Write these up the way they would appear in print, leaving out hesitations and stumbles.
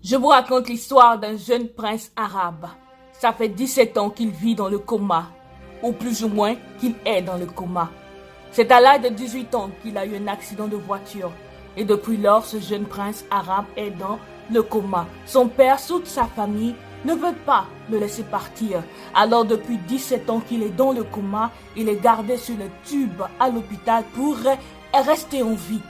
Je vous raconte l'histoire d'un jeune prince arabe. Ça fait 17 ans qu'il vit dans le coma, ou plus ou moins qu'il est dans le coma. C'est à l'âge de 18 ans qu'il a eu un accident de voiture. Et depuis lors, ce jeune prince arabe est dans le coma. Son père, toute sa famille, ne veut pas le laisser partir. Alors depuis 17 ans qu'il est dans le coma, il est gardé sur le tube à l'hôpital pour rester en vie.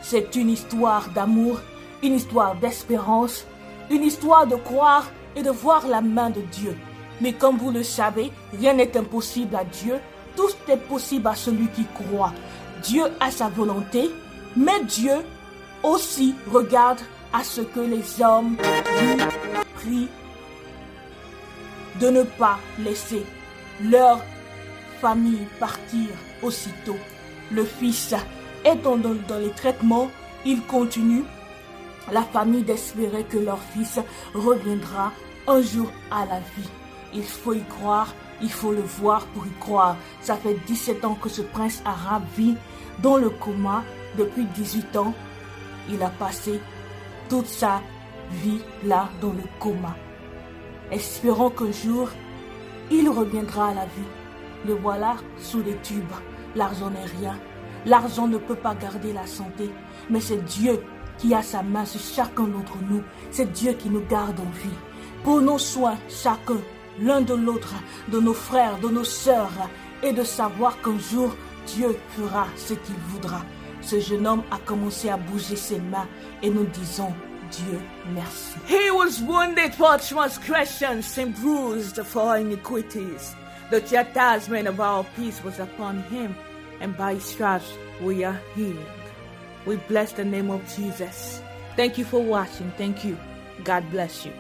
C'est une histoire d'amour, une histoire d'espérance, une histoire de croire et de voir la main de Dieu. Mais comme vous le savez, rien n'est impossible à Dieu. Tout est possible à celui qui croit. Dieu a sa volonté, mais Dieu aussi regarde à ce que les hommes prient de ne pas laisser leur famille partir aussitôt. Le fils étant dans les traitements, il continue la famille d'espérer que leur fils reviendra un jour à la vie. Il faut y croire, il faut le voir pour y croire. Ça fait 17 ans que ce prince arabe vit dans le coma. Depuis 18 ans, il a passé toute sa vie là dans le coma. Espérons qu'un jour, il reviendra à la vie. Le voilà sous les tubes. L'argent n'est rien. L'argent ne peut pas garder la santé. Mais c'est Dieu qui a sa main sur chacun d'entre nous. C'est Dieu qui nous garde en vie. Prenons soin chacun, l'un de l'autre, de nos frères, de nos sœurs, et de savoir qu'un jour, Dieu fera ce qu'il voudra. Ce jeune homme a commencé à bouger ses mains et nous disons Dieu merci. He was wounded for transgressions and bruised for iniquities. The chastisement of our peace was upon him, and by his stripes we are healed. We bless the name of Jesus. Thank you for watching. Thank you. God bless you.